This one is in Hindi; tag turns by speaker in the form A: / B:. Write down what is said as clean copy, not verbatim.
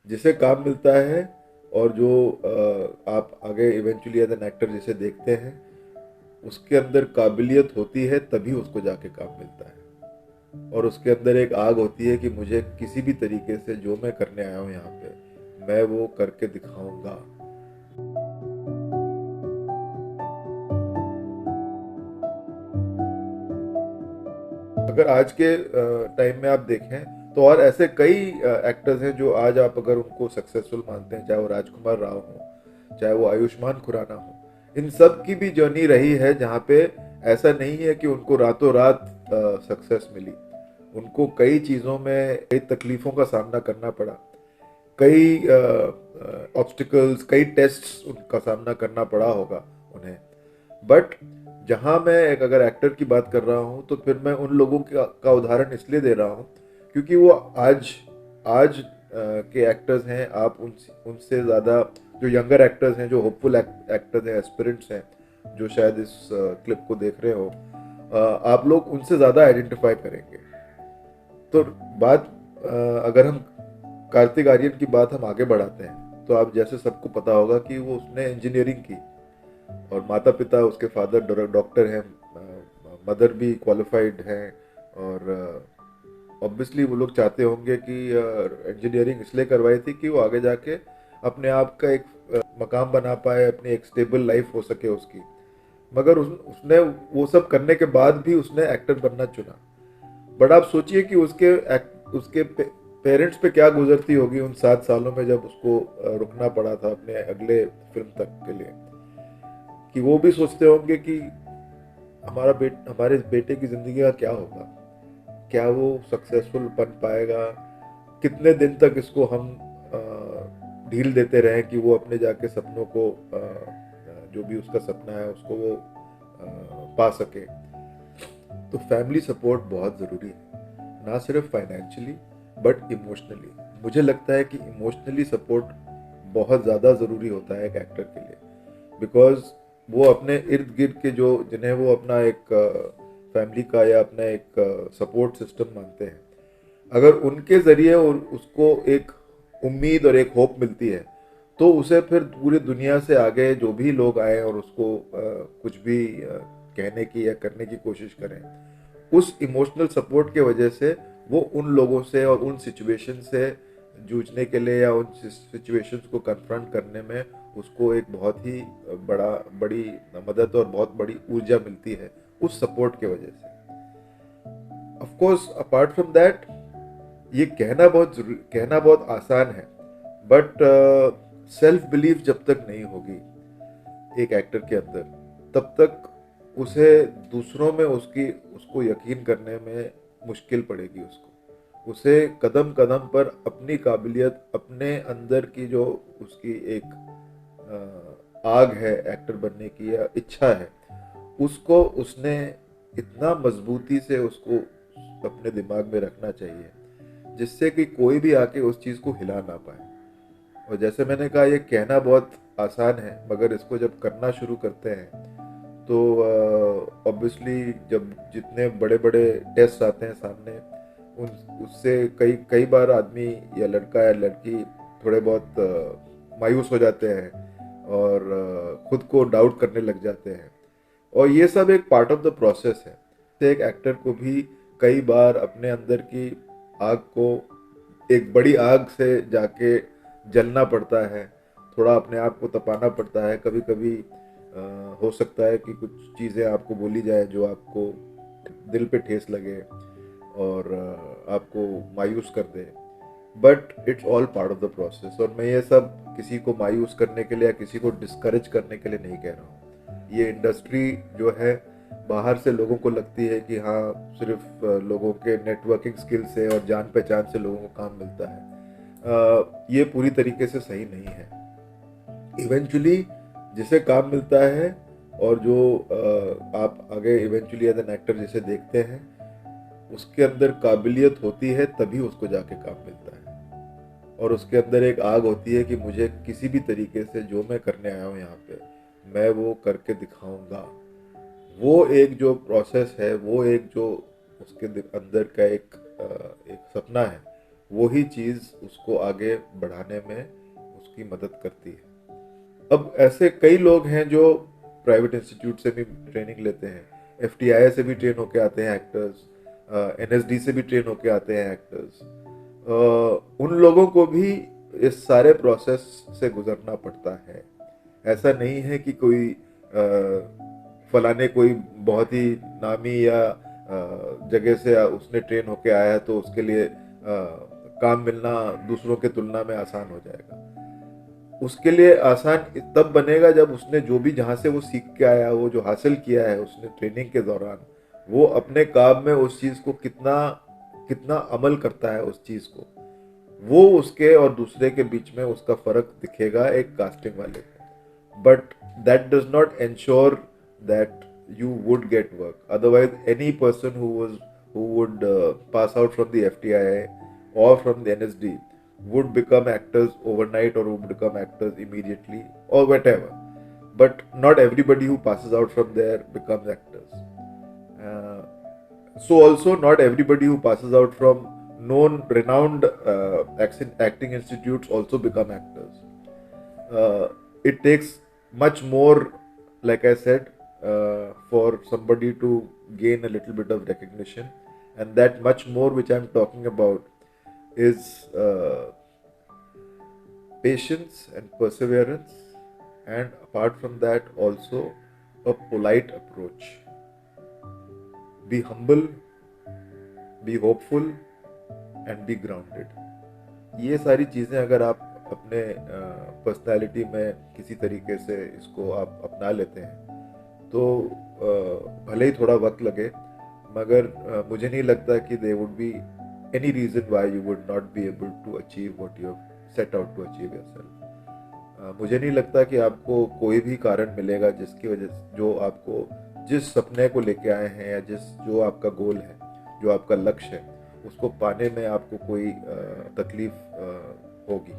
A: जिसे काम मिलता है और जो आप आगे इवेंचुअली एज एन एक्टर जिसे देखते हैं, उसके अंदर काबिलियत होती है तभी उसको जाके काम मिलता है। और उसके अंदर एक आग होती है कि मुझे किसी भी तरीके से जो मैं करने आया हूँ यहाँ पे, मैं वो करके दिखाऊंगा। अगर आज के टाइम में आप देखें तो और ऐसे कई एक्टर्स हैं जो आज आप अगर उनको सक्सेसफुल मानते हैं, चाहे वो राजकुमार राव हो, चाहे वो आयुष्मान खुराना हो, इन सब की भी जर्नी रही है जहाँ पे ऐसा नहीं है कि उनको रातों रात सक्सेस मिली। उनको कई चीज़ों में कई तकलीफ़ों का सामना करना पड़ा, कई ऑब्स्टिकल्स, कई टेस्ट्स उनका सामना करना पड़ा होगा उन्हें। बट जहां मैं एक अगर एक्टर की बात कर रहा हूं तो फिर मैं उन लोगों का उदाहरण इसलिए दे रहा हूं क्योंकि वो आज आज के एक्टर्स हैं। आप उनसे ज़्यादा जो यंगर एक्टर्स हैं, जो होपफुल एक्टर्स हैं, एस्पिरेंट्स हैं, जो शायद इस क्लिप को देख रहे हो, आप लोग उनसे ज़्यादा आइडेंटिफाई करेंगे। तो बात अगर हम कार्तिक आर्यन की बात हम आगे बढ़ाते हैं तो आप जैसे सबको पता होगा कि वो उसने इंजीनियरिंग की और माता पिता उसके फादर डॉक्टर हैं, मदर भी क्वालिफाइड हैं। और ऑब्वियसली वो लोग चाहते होंगे कि इंजीनियरिंग इसलिए करवाई थी कि वो आगे जाके अपने आप का एक मकाम बना पाए, अपनी एक स्टेबल लाइफ हो सके उसकी। मगर उसने वो सब करने के बाद भी उसने एक्टर बनना चुना। बट आप सोचिए कि उसके पेरेंट्स पे क्या गुजरती होगी उन 7 सालों में जब उसको रुकना पड़ा था अपने अगले फिल्म तक के लिए। कि वो भी सोचते होंगे कि हमारे बेटे की जिंदगी का क्या होगा, क्या वो सक्सेसफुल बन पाएगा, कितने दिन तक इसको हम ढील देते रहें कि वो अपने जाके सपनों को जो भी उसका सपना है उसको वो पा सके। तो फैमिली सपोर्ट बहुत ज़रूरी है, ना सिर्फ फाइनेंशियली बट इमोशनली। मुझे लगता है कि इमोशनली सपोर्ट बहुत ज़्यादा ज़रूरी होता है एक एक्टर के लिए, बिकॉज वो अपने इर्द गिर्द के जो जिन्हें वो अपना एक फैमिली का या अपना एक सपोर्ट सिस्टम मानते हैं, अगर उनके ज़रिए उसको एक उम्मीद और एक होप मिलती है तो उसे फिर पूरी दुनिया से आगे जो भी लोग आए और उसको कुछ भी कहने की या करने की कोशिश करें, उस इमोशनल सपोर्ट के वजह से वो उन लोगों से और उन सिचुएशन से जूझने के लिए या उन सिचुएशंस को कन्फ्रंट करने में उसको एक बहुत ही बड़ी मदद और बहुत बड़ी ऊर्जा मिलती है उस सपोर्ट के वजह से। Of course apart from that, ये कहना बहुत आसान है, बट सेल्फ बिलीफ जब तक नहीं होगी एक एक्टर के अंदर, तब तक उसे दूसरों में उसकी उसको यकीन करने में मुश्किल पड़ेगी। उसको उसे कदम कदम पर अपनी काबिलियत, अपने अंदर की जो उसकी एक आग है एक्टर बनने की या इच्छा है, उसको उसने इतना मजबूती से उसको अपने दिमाग में रखना चाहिए जिससे कि कोई भी आके उस चीज़ को हिला ना पाए। और जैसे मैंने कहा, ये कहना बहुत आसान है, मगर इसको जब करना शुरू करते हैं तो ऑब्वियसली जब जितने बड़े बड़े टेस्ट आते हैं सामने, उन उससे कई कई बार आदमी या लड़का या लड़की थोड़े बहुत मायूस हो जाते हैं और खुद को डाउट करने लग जाते हैं। और ये सब एक पार्ट ऑफ द प्रोसेस है। एक एक्टर को भी कई बार अपने अंदर की आग को, एक बड़ी आग से जाके जलना पड़ता है, थोड़ा अपने आप को तपाना पड़ता है। कभी कभी हो सकता है कि कुछ चीज़ें आपको बोली जाए जो आपको दिल पे ठेस लगे और आपको मायूस कर दे। But it's all part of the process. और मैं ये सब किसी को मायूस करने के लिए या किसी को डिस्करेज करने के लिए नहीं कह रहा हूँ। ये इंडस्ट्री जो है, बाहर से लोगों को लगती है कि हाँ सिर्फ लोगों के नेटवर्किंग स्किल से और जान पहचान से लोगों को काम मिलता है। ये पूरी तरीके से सही नहीं है। इवेंचुअली जिसे काम मिलता है और जो आप आगे इवेंचुअली एज एन एक्टर जिसे देखते हैं, उसके अंदर काबिलियत होती है तभी उसको जाके काम मिलता है। और उसके अंदर एक आग होती है कि मुझे किसी भी तरीके से जो मैं करने आया हूँ यहाँ पे, मैं वो करके दिखाऊंगा। वो एक जो प्रोसेस है, वो एक जो उसके अंदर का एक सपना है, वही चीज़ उसको आगे बढ़ाने में उसकी मदद करती है। अब ऐसे कई लोग हैं जो प्राइवेट इंस्टीट्यूट से भी ट्रेनिंग लेते हैं, एफटीआई से भी ट्रेन होके आते हैं एक्टर्स, एनएसडी से भी ट्रेन होके आते हैं एक्टर्स। उन लोगों को भी इस सारे प्रोसेस से गुजरना पड़ता है। ऐसा नहीं है कि कोई फलाने कोई बहुत ही नामी या जगह से उसने ट्रेन होके आया है तो उसके लिए काम मिलना दूसरों के तुलना में आसान हो जाएगा। उसके लिए आसान तब बनेगा जब उसने जो भी जहाँ से वो सीख के आया, वो जो हासिल किया है उसने ट्रेनिंग के दौरान, वो अपने काम में उस चीज़ को कितना कितना अमल करता है उस चीज़ को, वो उसके और दूसरे के बीच में उसका फर्क दिखेगा एक कास्टिंग वाले को। But that does not ensure that you would get work. Otherwise, any person who would pass out from the FTII or from the NSD would become actors overnight or would become actors immediately or whatever. But not everybody who passes out from there becomes actors. Uh, so also not everybody who passes out from known renowned acting institutes also become actors. It takes much more, like I said, for somebody to gain a little bit of recognition, and that much more which I'm talking about is patience and perseverance, and apart from that also a polite approach. Be humble, be hopeful and be grounded. ये सारी चीज़ें अगर आप अपने पर्सनालिटी में किसी तरीके से इसको आप अपना लेते हैं तो भले ही थोड़ा वक्त लगे, मगर मुझे नहीं लगता कि there would be any reason why you would not be able to achieve what you have set out to achieve yourself. मुझे नहीं लगता कि आपको कोई भी कारण मिलेगा जिसकी वजह से जो आपको जिस सपने को लेके आए हैं या जो आपका गोल है, जो आपका लक्ष्य है, उसको पाने में आपको कोई तकलीफ होगी।